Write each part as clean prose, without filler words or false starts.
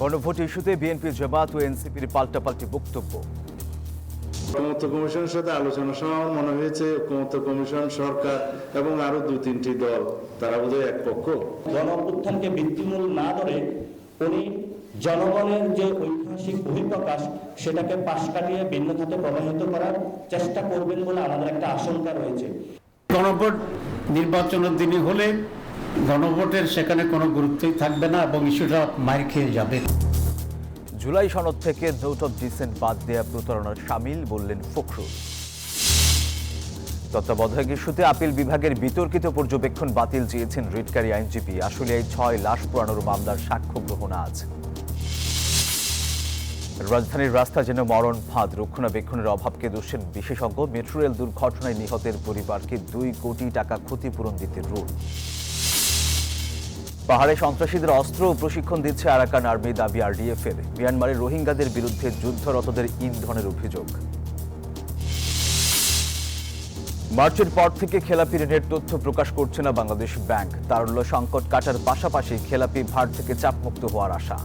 গণভোট ইস্যুতে বিএনপি, জামাত ও এনসিপির পাল্টাপাল্টি বক্তব্য। ঐকমত্য কমিশনের সাথে আলোচনা সময় মনে হয়েছে ঐকমত্য কমিশন, সরকার এবং আরো 2-3টি দল তারা বোধহয় এক পক্ষ। গণঅভ্যুত্থানকে ভিত্তিমূল না ধরে উনি জনগণের যে ঐতিহাসিক বহিঃপ্রকাশ সেটাকে পাশ কাটিয়ে ভিন্ন খাতে প্রবাহিত করার চেষ্টা করবেন বলে আমাদের একটা আশঙ্কা রয়েছে। গণভোট নির্বাচনের দিনই হলে গণভোটের সেখানে কোনো গুরুত্বই থাকবে না এবং ইস্যুটা মার খেয়ে যাবে। জুলাই সনদ থেকে নোট অফ ডিসেন্ট বাদ দেয়া প্রতারণার শামিল বললেন ফখরুল। তত্ত্বাবধায়ক ইস্যুতে আপিল বিভাগের বিতর্কিত পর্যবেক্ষণ বাতিল চেয়েছেন রিটকারী আইনজীবী। আশুলিয়ায় 6 লাশ পোড়ানোর মামলার সাক্ষ্য গ্রহণ আজ। রাজধানীর রাস্তা যেন মরণ ফাঁদ, রক্ষণাবেক্ষণের অভাবকে দোষেন বিশেষজ্ঞ। মেট্রো রেল দুর্ঘটনায় নিহতের পরিবারকে 2 কোটি টাকা ক্ষতিপূরণ দিতে রুল। পাহাড়ে সন্ত্রাসীদের অস্ত্র ও প্রশিক্ষণ দিচ্ছে আরাকান আর্মি, দাবি আরডিএফ এর। মিয়ানমারের রোহিঙ্গাদের বিরুদ্ধে যুদ্ধরতদের ইন্ধনের অভিযোগ। মার্চের পর থেকে খেলাপি ঋণের তথ্য প্রকাশ করছে না বাংলাদেশ ব্যাংক। তারল্য সংকট কাটার পাশাপাশি খেলাপি ভার থেকে চাপমুক্ত হওয়ার আশা।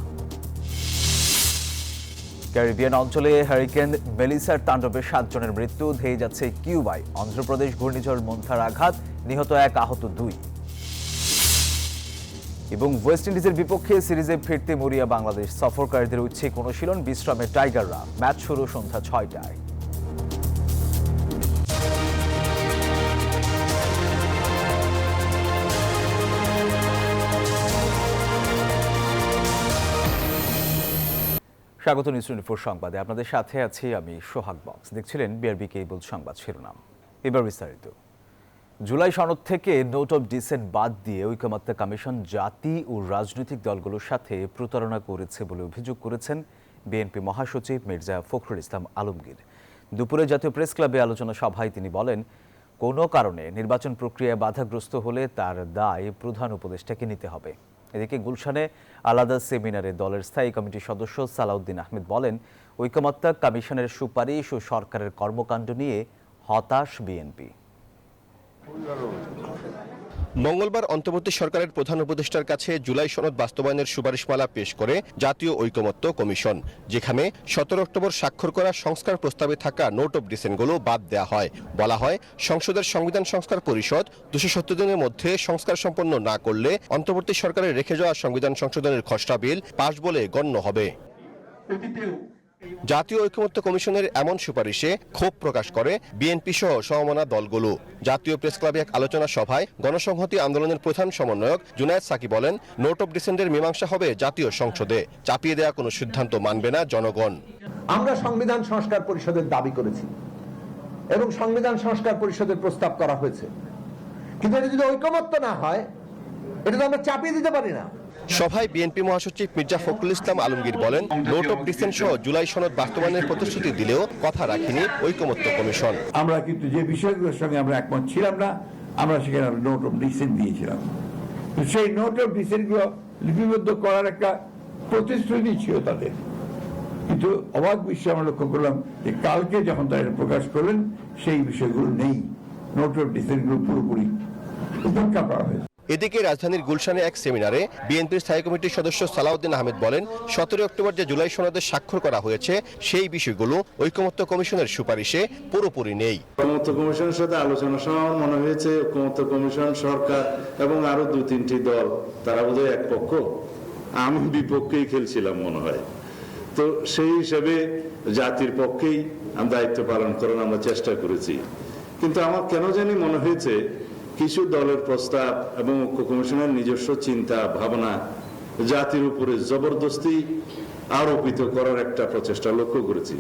ক্যারিবিয়ান অঞ্চলে হ্যারিকেন মেলিসার তাণ্ডবে 7 জনের মৃত্যু, ধেয়ে যাচ্ছে কিউবায়। অন্ধ্রপ্রদেশ ঘূর্ণিঝড় মন্থার আঘাত, নিহত 1, আহত 2। এবং ওয়েস্ট ইন্ডিজের বিপক্ষে সিরিজে ফিরতে মরিয়া বাংলাদেশ। সফরকারীদের ঐচ্ছিক অনুশীলন, বিশ্রামে টাইগাররা। ম্যাচ শুরু সন্ধ্যা 6টায়। স্বাগত নিউজ 24 সংবাদে। আপনাদের সাথে আছি আমি সোহাগ বক্স। দেখছিলেন বিআরবি কেবল সংবাদ শিরোনাম। এবার বিস্তারিত। জুলাই সনদ থেকে নোট অফ ডিসেন্ট বাদ দিয়ে ঐকমত্য কমিশন জাতি ও রাজনৈতিক দলগুলোর সাথে প্রতারণা করেছে বলে অভিযোগ করেছেন বিএনপি মহাসচিব মির্জা ফখরুল ইসলাম আলমগীর। দুপুরে জাতীয় প্রেস ক্লাবে আলোচনা সভায় তিনি বলেন, কোনো কারণে নির্বাচন প্রক্রিয়ায় বাধাগ্রস্ত হলে তার দায় প্রধান উপদেষ্টাকে নিতে হবে। এদিকে গুলশানে আলাদা সেমিনারে দলের স্থায়ী কমিটির সদস্য সালাউদ্দিন আহমেদ বলেন, ঐকমত্য কমিশনের সুপারিশ ও সরকারের কর্মকাণ্ড নিয়ে হতাশ বিএনপি। মঙ্গলবার অন্তর্বর্তী সরকারের প্রধান উপদেষ্টার কাছে জুলাই সনদ বাস্তবায়নের সুপারিশমালা পেশ করে জাতীয় ঐকমত্য কমিশন, যেখানে 17 অক্টোবর স্বাক্ষর করা সংস্কার প্রস্তাবে থাকা নোট অফ ডিসেন্টগুলো বাদ দেওয়া হয়। বলা হয়, সংসদের সংবিধান সংস্কার পরিষদ 270 দিনের মধ্যে সংস্কার সম্পন্ন না করলে অন্তর্বর্তী সরকারের রেখে যাওয়া সংবিধান সংশোধনের খসড়া বিল পাস বলে গণ্য হবে। জাতীয় ঐকমত্য কমিশনের এমন সুপারিশে ক্ষোভ প্রকাশ করে বিএনপি সহ সমমনা দলগুলো। জাতীয় প্রেস ক্লাবে এক আলোচনা সভায় গণসংহতি আন্দোলনের প্রধান সমন্বয়ক জুনায়েদ সাকি বলেন, নোট অফ ডিসেন্টের মীমাংসা হবে জাতীয় সংসদে, চাপিয়ে দেওয়া কোনো সিদ্ধান্ত মানবে না জনগণ। আমরা সংবিধান সংস্কার পরিষদের দাবি করেছি এবং সংবিধান সংস্কার পরিষদের প্রস্তাব করা হয়েছে, কিন্তু এটা যদি ঐকমত্য না হয়, এটা তো আমরা চাপিয়ে দিতে পারি না। সভায় বিএনপি মহাসচিব মির্জা ফখরুল ইসলাম আলমগীর বলেন, নোট অফ ডিসেন্ট সহ জুলাই সনদ বাস্তবায়নের প্রতিশ্রুতি দিলেও কথা রাখেনি ঐকমত্য কমিশন। আমরা কিন্তু যে বিষয়গুলোর সঙ্গে আমরা একমত ছিলাম না, আমরা সেখানে নোট অফ ডিসেন্ট দিয়েছিলাম। সেই নোট অফ ডিসেন্ট গুলো লিপিবদ্ধ করার একটা প্রতিশ্রুতি ছিল তাদের, কিন্তু অবাক বিষয় আমরা লক্ষ্য করলাম যে কালকে যখন তারা প্রকাশ করলেন, সেই বিষয়গুলো নেই। নোট অফ ডিসেন্ট গুলো পুরোপুরি উপেক্ষা করা হয়েছে। এদিকে রাজধানীর গুলশানে এক সেমিনারে বিএনপির স্থায়ী কমিটির সদস্য সালাউদ্দিন আহমেদ বলেন, 17 অক্টোবর যে জুলাই সনদে স্বাক্ষর করা হয়েছে সেই বিষয়গুলো ঐকমত্য কমিশনের সুপারিশে পুরোপুরি নেই। ঐকমত্য কমিশনের সাথে আলোচনা সময় মনে হয়েছে ঐকমত্য কমিশন, সরকার এবং আরো 2-3টি দল তারা বোধহয় এক পক্ষ। আমি বিপক্ষেই খেলছিলাম মনে হয়। তো সেই হিসাবে জাতির পক্ষেই দায়িত্ব পালন করার আমরা চেষ্টা করেছি, কিন্তু আমার কেন জানি মনে হয়েছে কিছু দলের প্রস্তাব এবং ঐক্য কমিশনের নিজস্ব চিন্তা ভাবনা জাতির উপরে জবরদস্তি আরোপিত করার একটা প্রচেষ্টা লক্ষ্য করেছি।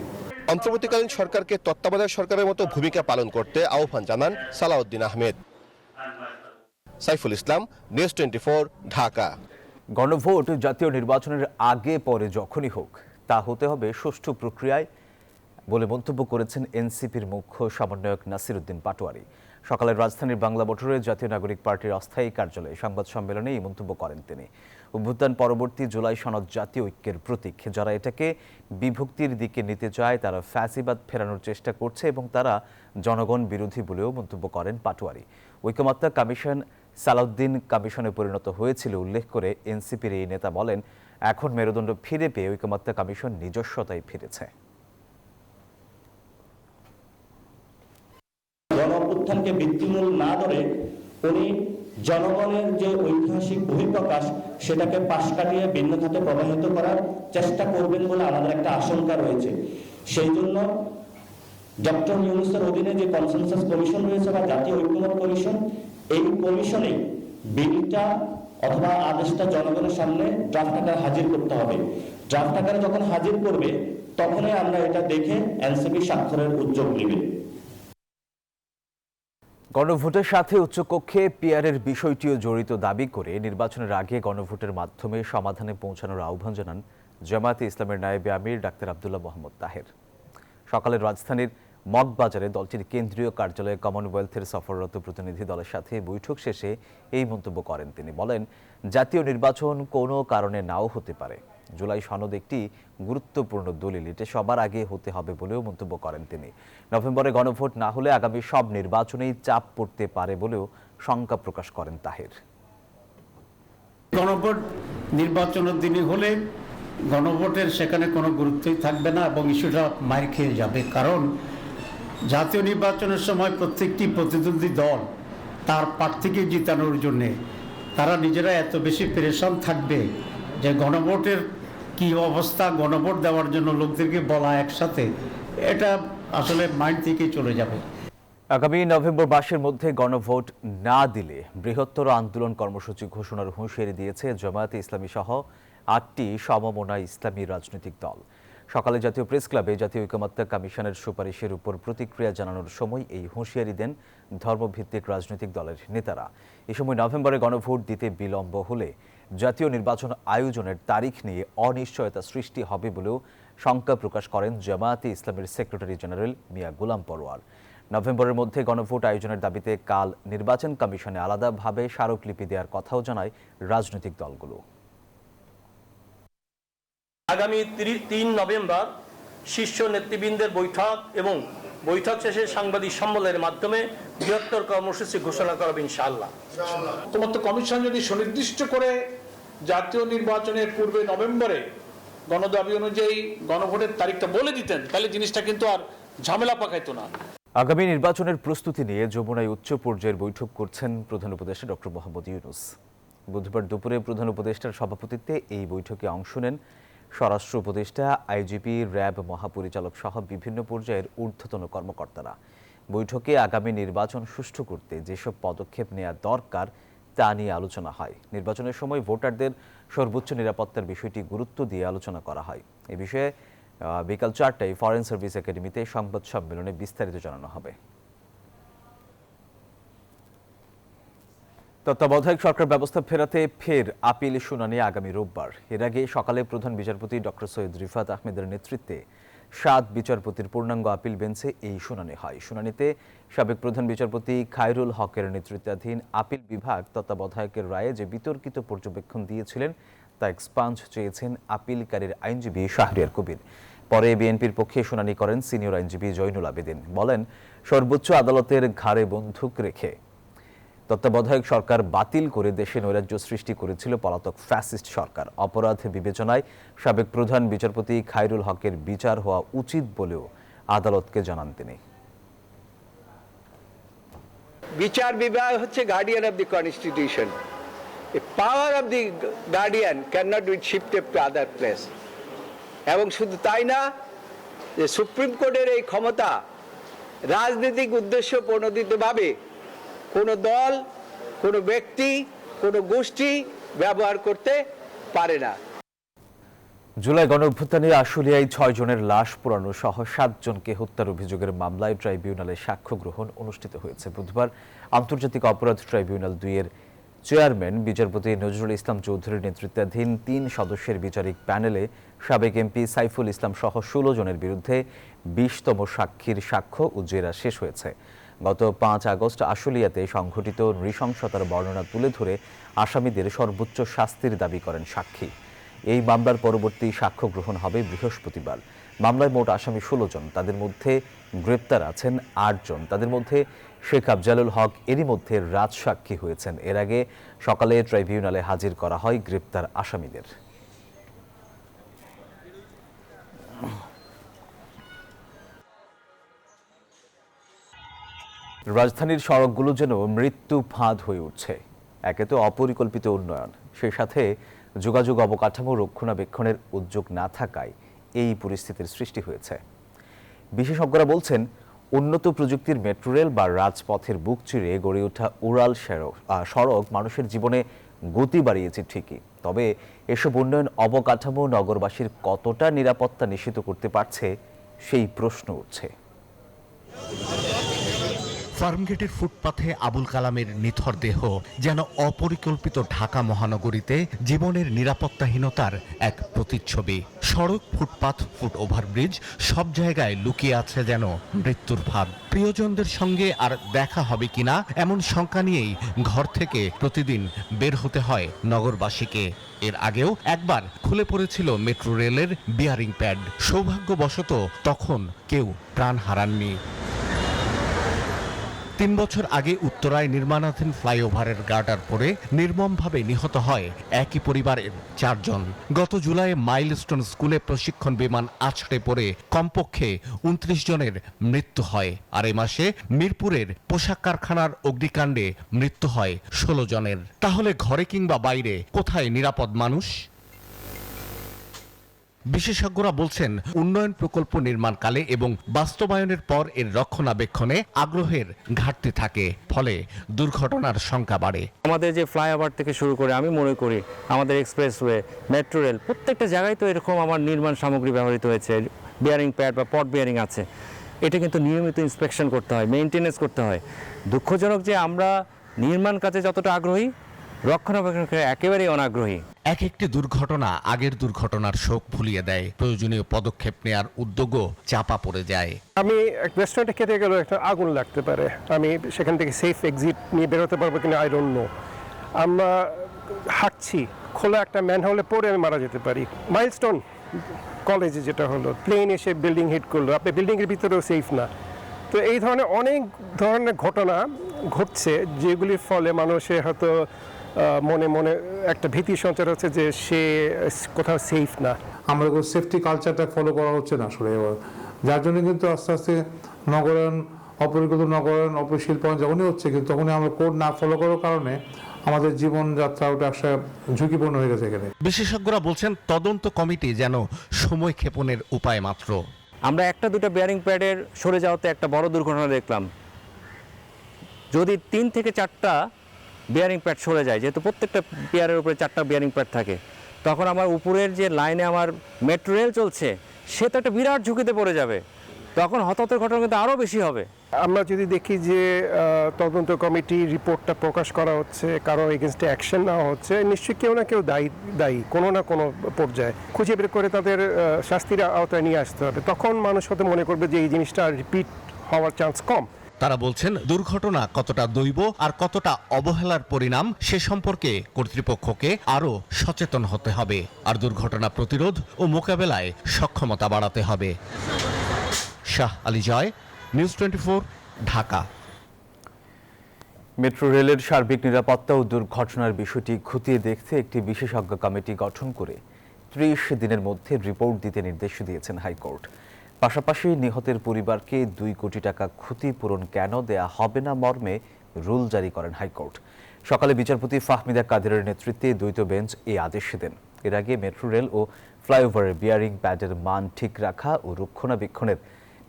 অন্তর্বর্তীকালীন সরকারকে তত্ত্বাবধায়ক সরকারের মতো ভূমিকা পালন করতে আহ্বান জানান সালাউদ্দিন আহমেদ। সাইফুল ইসলাম, নিউজ 24, ঢাকা। গণভোট জাতীয় নির্বাচনের আগে পরে যখনই হোক, তা হতে হবে সুষ্ঠু প্রক্রিয়ায় বলে মন্তব্য করেছেন এনসিপির মুখ্য সমন্বয়ক নাসির উদ্দিন পাটোয়ারি। সকালে রাজধানীর বাংলা মোটরে জাতীয় নাগরিক পার্টির অস্থায়ী কার্যালয়ে সংবাদ সম্মেলনে এই মন্তব্য করেন তিনি। অভ্যুত্থান পরবর্তী জুলাই সনদ জাতীয় ঐক্যের প্রতীক। যারা এটাকে বিভক্তির দিকে নিতে চায় তারা ফ্যাসিবাদ ফেরানোর চেষ্টা করছে এবং তারা জনগণ বিরোধী বলেও মন্তব্য করেন পাটোয়ারি। ঐকমত্য কমিশন সালাউদ্দিন কমিশনে পরিণত হয়েছিল উল্লেখ করে এনসিপির এই নেতা বলেন, এখন মেরুদণ্ড ফিরে পেয়ে ঐকমত্য কমিশন নিজস্বতায় ফিরেছে। গণঅভ্যুত্থানকে ভিত্তিমূল না ধরে উনি জনগণের যে ঐতিহাসিক বহিঃপ্রকাশ সেটাকে পাশ কাটিয়ে ভিন্ন খাতে প্রবাহিত করার চেষ্টা করবেন বলে আমাদের একটা আশঙ্কা রয়েছে। সেই জন্য ডক্টর ইউনূসের অধীনে যে কনসেনসাস কমিশন রয়েছে বা জাতীয় ঐক্যমত্য কমিশন, এই কমিশনে বিলটা অথবা আদেশটা জনগণের সামনে ড্রাফট আকারে হাজির করতে হবে। ড্রাফট আকারে যখন হাজির করবে তখনই আমরা এটা দেখে এনসিপি স্বাক্ষরের উদ্যোগ নেবে। গণভোটের সাথে উচ্চকক্ষে পিআরের বিষয়টিও জড়িত দাবি করে নির্বাচনের আগে গণভোটের মাধ্যমে সমাধানে পৌঁছানোর আহ্বান জানান জামায়াতে ইসলামের নায়েবে আমির ডাক্তার আব্দুল্লাহ মোহাম্মদ তাহের। সকালে রাজধানীর মগবাজারে দলটির কেন্দ্রীয় কার্যালয়ে কমনওয়েলথের সফররত প্রতিনিধি দলের সাথে বৈঠক শেষে এই মন্তব্য করেন তিনি। বলেন, জাতীয় নির্বাচন কোনো কারণে নাও হতে পারে। জুলাই সনদ একটি গুরুত্বপূর্ণ দলিল, এটা সবার আগে হতে হবে বলেও মন্তব্য করেন তিনি। নভেম্বরে গণভোট না হলে আগামী সব নির্বাচনেই চাপ পড়তে পারে বলেও শঙ্কা প্রকাশ করেন তাহের। গণভোট নির্বাচনের দিনে হলে গণভোটের সেখানে কোনো গুরুত্বই থাকবে না এবং ইস্যুটা মার খেয়ে যাবে। কারণ জাতীয় নির্বাচনের সময় প্রত্যেকটি প্রতিদ্বন্দ্বী দল তার প্রার্থীকে জিতানোর জন্যে তারা নিজেরা এত বেশি পেরেশান থাকবে যে গণভোটের কি অবস্থা, গণভোট দেওয়ার জন্য লোকদেরকে বলা একসাথে, এটা আসলে মাইন্ড থেকেই চলে যাবে। আগামী নভেম্বর মাসের মধ্যে গণভোট না দিলে বৃহত্তর আন্দোলন কর্মসূচি ঘোষণার হুঁশিয়ারি দিয়েছে জামায়াতে ইসলামী সহ 8টি সমমনা ইসলামী রাজনৈতিক দল। সকালে জাতীয় প্রেস ক্লাবে জাতীয় ঐকমত্য কমিশনের সুপারিশের উপর প্রতিক্রিয়া জানানোর সময় এই হুঁশিয়ারি দেন ধর্মভিত্তিক রাজনৈতিক দলের নেতারা। এ সময় নভেম্বরে গণভোট দিতে বিলম্ব হলে জাতীয় নির্বাচন আয়োজনের তারিখ নিয়ে অনিশ্চয়তা সৃষ্টি হবে বলেও শঙ্কা প্রকাশ করেন জামায়াতে ইসলামের সেক্রেটারি জেনারেল মিয়া গোলাম পরোয়ার। নভেম্বরের মধ্যে গণভোট আয়োজনের দাবিতে কাল নির্বাচন কমিশনে আলাদাভাবে স্মারকলিপি দেওয়ার কথাও জানায় রাজনৈতিক দলগুলো। আগামী 3 নভেম্বর শীর্ষ নেতৃবৃন্দের বৈঠক এবং বৈঠক শেষে সাংবাদিক সম্মেলনের মাধ্যমে বৃহত্তর কর্মসূচি ঘোষণা করবে ইনশাআল্লাহ। ঐকমত্য কমিশন যদি সুনির্দিষ্ট করে জাতীয় নির্বাচনের পূর্বে নভেম্বরে গণদাবি অনুযায়ী গণভোটের তারিখটা বলে দিতেন, তাহলে জিনিসটা কিন্তু আর ঝামেলা পাকাইতো না। আগামী নির্বাচনের প্রস্তুতি নিয়ে যমুনায় উচ্চ পর্যায়ের বৈঠক করছেন প্রধান উপদেষ্টা ডক্টর মোহাম্মদ ইউনূস। বুধবার দুপুরে প্রধান উপদেষ্টার সভাপতিত্বে এই বৈঠকে অংশ নেন স্বরাষ্ট্র উপদেষ্টা, আইজিপি, র্যাব মহাপরিচালক সহ বিভিন্ন পর্যায়ের ঊর্ধ্বতন কর্মকর্তারা। বৈঠকে আগামী নির্বাচন সুষ্ঠু করতে যেসব পদক্ষেপ নেওয়া দরকার তা নিয়ে আলোচনা হয়। নির্বাচনের সময় ভোটারদের সর্বোচ্চ নিরাপত্তার বিষয়টি গুরুত্ব দিয়ে আলোচনা করা হয়। এ বিষয়ে বিকাল 4টায় ফরেন সার্ভিস একাডেমিতে সংবাদ সম্মেলনে বিস্তারিত জানানো হবে। তত্ত্বাবধায়ক সরকার ব্যবস্থা ফেরাতে ফের আপিল শুনানি আগামী রোববার। এর আগে সকালে প্রধান বিচারপতি ডক্টর সৈয়দ রিফাত আহমেদের নেতৃত্বে 7 বিচারপতির পূর্ণাঙ্গ আপিল বেঞ্চে এই শুনানি হয়। শুনানিতে সাবেক প্রধান বিচারপতি খায়রুল হকের নেতৃত্বাধীন আপিল বিভাগ তত্ত্বাবধায়কের রায়ে যে বিতর্কিত পর্যবেক্ষণ দিয়েছিলেন তা এক্সপাঞ্জ চেয়েছেন আপিলকারীর আইনজীবী শাহরিয়ার কবির। পরে বিএনপির পক্ষে শুনানি করেন সিনিয়র আইনজীবী জয়নুল আবেদিন। বলেন, সর্বোচ্চ আদালতের ঘাড়ে বন্দুক রেখে তত্ত্বাবধায়ক সরকার বাতিল করে দেশে নৈরাজ্য সৃষ্টি করেছিল পলাতক ফ্যাসিস্ট সরকার। অপরাধ বিবেচনায় সাবেক প্রধান বিচারপতি খায়রুল হকের বিচার হওয়া উচিত বলেও আদালতকে জানান তিনি। বিচার বিভাগ হচ্ছে guardian of the constitution. Power of the guardian can not be shifted to other place. এবং শুধু তাই না, যে সুপ্রিম কোর্টের এই ক্ষমতা রাজনৈতিক উদ্দেশ্য প্রণোদিতভাবে কোনো দল, কোনো ব্যক্তি, কোনো গোষ্ঠী ব্যবহার করতে পারে না। জুলাই গণঅভ্যুত্থানে আশুলিয়ায় 6 জনের লাশ পোড়ানো সহ 7 জনকে হত্যার অভিযোগের মামলায় ট্রাইব্যুনালে সাক্ষ্য গ্রহণ অনুষ্ঠিত হয়েছে। বুধবার আন্তর্জাতিক অপরাধ ট্রাইব্যুনাল 2-এর চেয়ারম্যান বিচারপতি নজরুল ইসলাম চৌধুরীর নেতৃত্বাধীন 3 সদস্যের বিচারিক প্যানেলে সাবেক এমপি সাইফুল ইসলাম সহ 16 জনের বিরুদ্ধে 20তম সাক্ষীর সাক্ষ্য ও জেরা শেষ হয়েছে। গত 5 আগস্ট আশুলিয়াতে সংঘটিত নৃশংসতার বর্ণনা তুলে ধরে আসামিদের সর্বোচ্চ শাস্তির দাবি করেন সাক্ষী। এই মামলার পরবর্তী সাক্ষ্য গ্রহণ হবে বৃহস্পতিবার। মামলায় মোট আসামি 16 জন, তাদের মধ্যে গ্রেপ্তার আছেন 8 জন। তাদের মধ্যে শেখ আফজালুল হক এরই মধ্যে রাজসাক্ষী হয়েছেন। এর আগে সকালে ট্রাইব্যুনালে হাজির করা হয় গ্রেপ্তার আসামিদের। রাজধানীর সড়কগুলো যেন মৃত্যু ফাঁদ হয়ে উঠছে। একে তো অপরিকল্পিত উন্নয়ন, সেই সাথে যোগাযোগ অবকাঠামো রক্ষণাবেক্ষণের উদ্যোগ না থাকায় এই পরিস্থিতির সৃষ্টি হয়েছে। বিশেষজ্ঞরা বলছেন, উন্নত প্রযুক্তির মেট্রো রেল বা রাজপথের বুক চিরে গড়ে ওঠা উড়াল সড়ক মানুষের জীবনে গতি বাড়িয়েছে ঠিকই, তবে এসব উন্নয়ন অবকাঠামো নগরবাসীর কতটা নিরাপত্তা নিশ্চিত করতে পারছে সেই প্রশ্ন উঠছে। ফার্মগেটের ফুটপাথে আবুল কালামের নিথর দেহ যেন অপরিকল্পিত ঢাকা মহানগরীতে জীবনের নিরাপত্তাহীনতার এক প্রতিচ্ছবি। সড়ক, ফুটপাথ, ফুট ওভারব্রিজ সব জায়গায় লুকিয়ে আছে যেন মৃত্যুর ভাব। প্রিয়জনদের সঙ্গে আর দেখা হবে কিনা এমন শঙ্কা নিয়েই ঘর থেকে প্রতিদিন বের হতে হয় নগরবাসীকে। এর আগেও একবার খুলে পড়েছিল মেট্রো রেলের বিয়ারিং প্যাড। সৌভাগ্যবশত তখন কেউ প্রাণ হারাননি। 3 বছর আগে উত্তরায় নির্মাণাধীন ফ্লাইওভারের গার্ডার পরে নির্মমভাবে নিহত হয় একই পরিবারের 4 জন। গত জুলাইয়ে মাইলস্টোন স্কুলে প্রশিক্ষণ বিমান আছড়ে পড়ে কমপক্ষে 29 জনের মৃত্যু হয়। আর এই মাসে মিরপুরের পোশাক কারখানার অগ্নিকাণ্ডে মৃত্যু হয় 16 জনের। তাহলে ঘরে কিংবা বাইরে কোথায় নিরাপদ মানুষ? বিশেষজ্ঞরা বলছেন, উন্নয়ন প্রকল্প নির্মাণকালে এবং বাস্তবায়নের পর এর রক্ষণাবেক্ষণে আগ্রহের ঘাটতি থাকে, ফলে দুর্ঘটনার সংখ্যা বাড়ে। আমাদের যে ফ্লাইওভার থেকে শুরু করে আমি মনে করি আমাদের এক্সপ্রেসওয়ে, মেট্রো রেল প্রত্যেকটা জায়গায় তো এরকম আমার নির্মাণ সামগ্রী ব্যবহৃত হয়েছে, বিয়ারিং প্যাড বা পট বিয়ারিং আছে। এটা কিন্তু নিয়মিত ইন্সপেকশন করতে হয়, মেইনটেনেন্স করতে হয়। দুঃখজনক যে আমরা নির্মাণ কাজে যতটা আগ্রহী, রক্ষণাবেক্ষণে একেবারেই অনাগ্রহী। এক একটি দুর্ঘটনা আগের দুর্ঘটনার শোক ভুলিয়ে দেয়, প্রয়োজনীয় পদক্ষেপ নেওয়ার উদ্যোগও চাপা পড়ে যায়। আমি রেস্টুরেন্টে খেতে গেলেও একটা আগুন লাগতে পারে, আমি সেখান থেকে সেফ এক্সিট নিয়ে বেরোতে পারবো কিনা আই ডোন্ট নো। আমরা হাঁটছি, খোলা একটা ম্যানহোলে পড়ে আমি মারা যেতে পারি। মাইলস্টোন কলেজে যেটা হলো, প্লেন এসে বিল্ডিং হিট করলো, আপনি বিল্ডিংয়ের ভিতরেও সেফ না। তো এই ধরনের অনেক ধরনের ঘটনা ঘটছে, যেগুলির ফলে মানুষের হয়তো মনে মনে একটা ভীতি সঞ্চার হচ্ছে যে সে কোথাও সেফ না। আমরা সেফটি কালচারটা ফলো করা হচ্ছে না আসলে, যার জন্য কিন্তু আস্তে আস্তে নগরায়ন, অপরিকল্পিত নগরায়ন, অপশিল্পায়ন যখনই হচ্ছে, কিন্তু তখনই আমরা কোড না ফলো করার কারণে আমাদের জীবনযাত্রা ওটা একটা ঝুঁকিপূর্ণ হয়ে গেছে এখানে। বিশেষজ্ঞরা বলছেন, তদন্ত কমিটি যেন সময় ক্ষেপণের উপায় মাত্র। আমরা একটা দুটো বিয়ারিং প্যাডের সরে যাওয়াতে একটা বড় দুর্ঘটনা দেখলাম। যদি 3 থেকে 4টা বিয়ারিং প্যাড সরে যায়, যেহেতু প্রত্যেকটা পিয়ারের উপরে 4টা বিয়ারিং প্যাড থাকে, তখন আমার উপরের যে লাইনে আমার মেট্রো রেল চলছে, সে তো একটা বিরাট ঝুঁকিতে পড়ে যাবে। তখন হতাহতের ঘটনা কিন্তু আরও বেশি হবে। আমরা যদি দেখি যে তদন্ত কমিটি রিপোর্টটা প্রকাশ করা হচ্ছে, কারো এগেনস্টে অ্যাকশন নেওয়া হচ্ছে, নিশ্চয়ই কেউ না কেউ দায়ী কোনো না কোনো পর্যায়ে খুঁজে বের করে তাদের শাস্তির আওতায় নিয়ে আসতে হবে। তখন মানুষ হয়তো মনে করবে যে এই জিনিসটা রিপিট হওয়ার চান্স কম। তারা বলছেন, দুর্ঘটনা কতটা দৈব আর কতটা অবহেলার পরিণাম সে সম্পর্কে কর্তৃপক্ষকে আরও সচেতন হতে হবে, আর দুর্ঘটনা প্রতিরোধ ও মোকাবেলায় সক্ষমতা বাড়াতে হবে। শাহ আলী জয়, নিউজ 24, ঢাকা। মেট্রো রেলের সার্বিক নিরাপত্তা ও দুর্ঘটনার বিষয়টি খতিয়ে দেখতে একটি বিশেষজ্ঞ কমিটি গঠন করে 30 দিনের মধ্যে রিপোর্ট দিতে নির্দেশ দিয়েছেন হাইকোর্ট। পাশাপাশি নিহতের পরিবারকে 2 কোটি টাকা ক্ষতিপূরণ কেন দেয়া হবে না মর্মে রুল জারি করেন হাইকোর্ট। সকালে বিচারপতি ফাহমিদা কাদেরের নেতৃত্বে দ্বৈত বেঞ্চ এই আদেশ দেন। এর আগে মেট্রো রেল ও ফ্লাইওভারের বিয়ারিং প্যাডের মান ঠিক রাখা ও রক্ষণাবেক্ষণের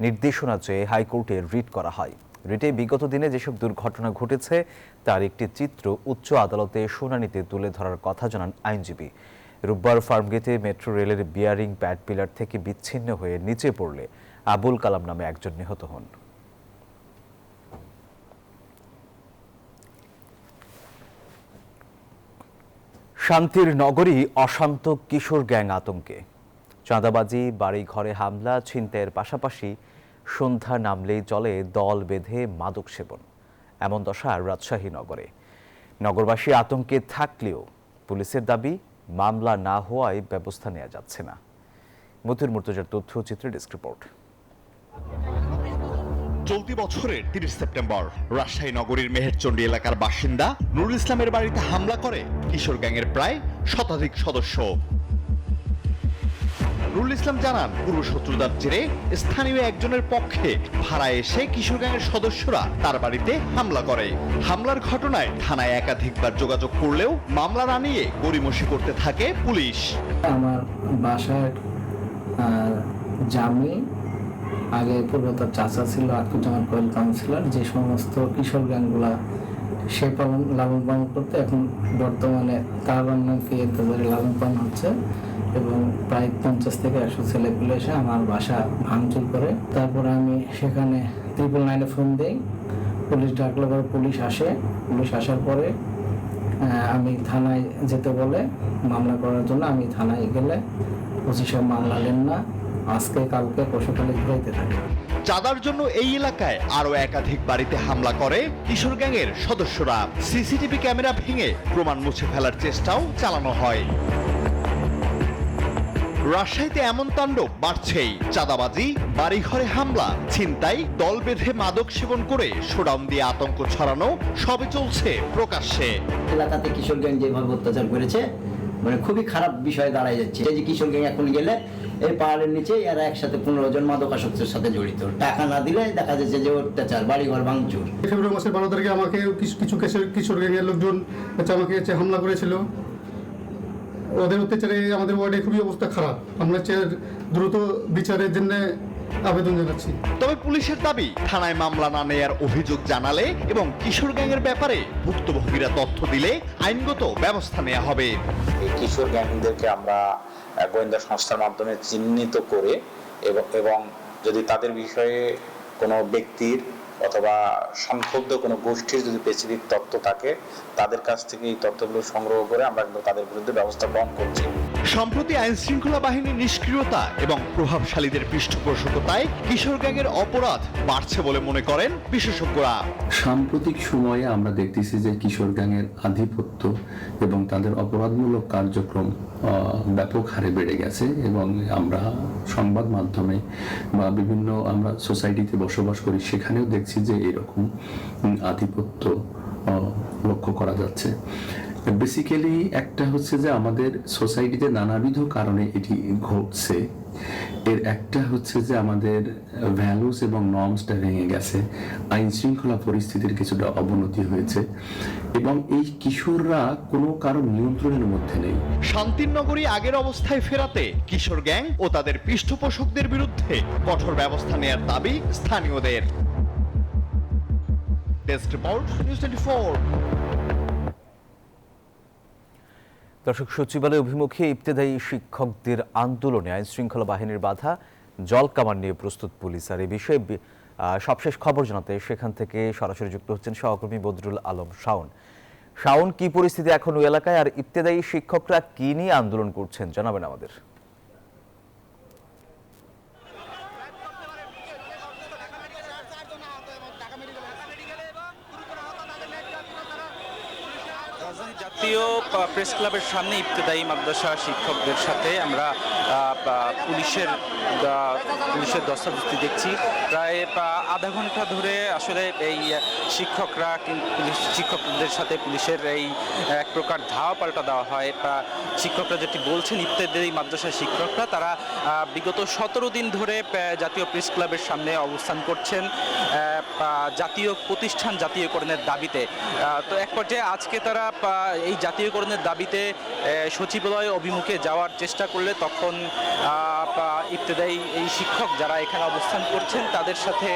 নির্দেশনা চেয়ে হাইকোর্টে রিট করা হয়। রিটে বিগত দিনে যেসব দুর্ঘটনা ঘটেছে তার একটি চিত্র উচ্চ আদালতে শুনানিতে তুলে ধরার কথা জানান আইনজীবী। রোববার ফার্মগেটে মেট্রো রেলের বিয়ারিং প্যাড পিলার থেকে বিচ্ছিন্ন হয়ে নিচে পড়লে আবুল কালাম নামে একজন নিহত হন। শান্তির নগরী অশান্ত কিশোর গ্যাং আতঙ্কে। চাঁদাবাজি, বাড়ি ঘরে হামলা, ছিনতাইয়ের পাশাপাশি সন্ধ্যা নামলেই চলে দল বেঁধে মাদক সেবন। এমন দশা রাজশাহী নগরে। নগরবাসী আতঙ্কে থাকলেও পুলিশের দাবি মামলা না হওয়ায় ব্যবস্থা নেওয়া যাচ্ছে না। মতিউর মুর্তজার তথ্যচিত্রে ডেস্ক রিপোর্ট। চলতি বছরের 30 সেপ্টেম্বর রাজশাহী নগরীর মেহেরচণ্ডী এলাকার বাসিন্দা নুরুল ইসলামের বাড়িতে হামলা করে কিশোর গ্যাংয়ের প্রায় শতাধিক সদস্য। নুরুল ইসলাম জানান, পূর্ব শত্রুতার জেরে স্থানীয় একজনের পক্ষে ভাড়ায় এসে কিশোর গ্যাংয়ের সদস্যরা তার বাড়িতে হামলা করে। হামলার ঘটনায় থানায় একাধিকবার যোগাযোগ করলেও মামলা না নিয়ে গড়িমসি করতে থাকে পুলিশ। আমার বাসার জামি আগে পূর্বতার চাচা ছিল আকুজামান কোয়েল কাউন্সিলর, যে সমস্ত কিশোর গ্যাংগুলা সে লালন পালন করতে এখন বর্তমানে তার নামকে লালন পালন হচ্ছে এবং প্রায় 50 থেকে 100 ছেলেপুলে এসে আমার বাসা ভাঙচুর করে। তারপরে আমি সেখানে 999-এ ফোন দিই, পুলিশ ডাকলে পরে পুলিশ আসে। পুলিশ আসার পরে আমি থানায় যেতে বলে মামলা করার জন্য। আমি থানায় গেলে ওসি সাহেব মামলা নেন না, আজকে কালকে পশুখালী ঘুরাইতে থাকে। চাঁদার জন্য এই এলাকায় আরো একাধিক বাড়িতে হামলা করে কিশোর গ্যাংয়ের সদস্যরা। সিসিটিভি ক্যামেরা ভেঙে প্রমাণ মুছে ফেলার চেষ্টাও চালানো হয়। রাজশাহীতে এমন তাণ্ডব বাড়ছেই। চাঁদাবাজি, বাড়িঘরে হামলা, ছিনতাই, দল বেঁধে মাদক সেবন করে শোডাউন দিয়ে আতঙ্ক ছড়ানো সবই চলছে প্রকাশ্যে। এলাকাতে কিশোর গ্যাং যেভাবে অত্যাচার করেছে, মানে খুবই খারাপ বিষয় দাঁড়ায় যাচ্ছে। এই যে কিশোর গ্যাং এখন গেলে এই পাহাড়ের নিচে এরা একসাথে 15 জন মাদকাসক্তের সাথে জড়িত। টাকা না দিলে দেখা যাচ্ছে যে অত্যাচার, বাড়িঘর ভাঙচুর। ফেব্রুয়ারি মাসের 12 তারিখে আমাকে কিছু কিশোর গ্যাংয়ের লোকজন আমাকে হামলা করেছিল। ওদের অত্যাচারে আমাদের ওয়ার্ডে খুবই অবস্থা খারাপ। আমরা দ্রুত বিচারের জন্য আবেদন জানাচ্ছি। তবে পুলিশের দাবি, থানায় মামলা না নেয়ার অভিযোগ জানালে এবং কিশোর গ্যাংয়ের ব্যাপারে ভুক্তভোগীরা তথ্য দিলে আইনগত ব্যবস্থা নেওয়া হবে। এই কিশোর গ্যাংদেরকে আমরা গোয়েন্দা সংস্থার মাধ্যমে চিহ্নিত করে এবং যদি তাদের বিষয়ে কোনো ব্যক্তির অথবা সংক্ষুব্ধ কোনো গোষ্ঠীর যদি স্পেসিফিক তথ্য থাকে, তাদের কাছ থেকে এই তথ্যগুলো সংগ্রহ করে আমরা কিন্তু তাদের বিরুদ্ধে ব্যবস্থা গ্রহণ করছি। সম্প্রতি আইন শৃঙ্খলা বাহিনীর নিষ্ক্রিয়তা এবং প্রভাবশালীদের পৃষ্ঠপোষকতায় কিশোর গ্যাংয়ের অপরাধ বাড়ছে বলে মনে করেন বিশেষজ্ঞরা। সাম্প্রতিক সময়ে আমরা দেখতেছি যে কিশোর গ্যাংয়ের আধিপত্য এবং তাদের অপরাধমূলক কার্যক্রম ব্যাপক হারে বেড়ে গেছে এবং আমরা সংবাদ মাধ্যমে বা বিভিন্ন আমরা সোসাইটিতে বসবাস করি, সেখানেও দেখছি যে এরকম আধিপত্য লক্ষ্য করা যাচ্ছে। বেসিক্যালি একটা হচ্ছে যে আমাদের সোসাইটিতে নানাবিধ কারণে এটি ঘটছে। এর একটা হচ্ছে যে আমাদের ভ্যালুস এবং নর্মসটা ভেঙে গেছে, আইন শৃঙ্খলা পরিস্থিতির কিছুটা অবনতি হয়েছে এবং এই কিশোররা কোনো কারণ নিয়ন্ত্রণের মধ্যে নেই। শান্তির নগরী আগের অবস্থায় ফেরাতে কিশোর গ্যাং ও তাদের পৃষ্ঠপোষকদের বিরুদ্ধে কঠোর ব্যবস্থা নেয়ার দাবি স্থানীয়দের। Desk report, news 24। দর্শক, সচিবালয় অভিমুখে ইবতেদায়ী শিক্ষকদের আন্দোলনে আইন শৃঙ্খলা বাহিনীর বাধা, জল কামান নিয়ে প্রস্তুত পুলিশ। আর এই বিষয়ে সবশেষ খবর জানাতে সেখান থেকে সরাসরি যুক্ত হচ্ছেন সহকর্মী বদরুল আলম শাওন। শাওন, কি পরিস্থিতি এখন ওই এলাকায়, আর ইবতেদায়ী শিক্ষকরা কি নিয়ে আন্দোলন করছেন জানাবেন আমাদের। জাতীয় প্রেস ক্লাবের সামনে ইবতেদায়ী মাদ্রাসা শিক্ষকদের সাথে আমরা পুলিশের দস্তাদস্তি দেখছি। প্রায় আধা ঘন্টা ধরে আসলে এই শিক্ষকদের সাথে পুলিশের এই এক প্রকার ধাওয়া পাল্টা দেওয়া হয়। শিক্ষকরা যেটি বলছেন, ইবতেদায়ী মাদ্রাসা শিক্ষকরা তারা বিগত 17 দিন ধরে জাতীয় প্রেস ক্লাবের সামনে অবস্থান করছেন জাতীয় প্রতিষ্ঠান জাতীয়করণের দাবিতে। তো এক পর্যায়ে আজকে তারা এই জাতীয়করণের দাবিতে সচিবালয় অভিমুখে যাওয়ার চেষ্টা করলে তখন ইবতেদায়ী এই শিক্ষক যারা এখানে অবস্থান করছেন তাদের সাথে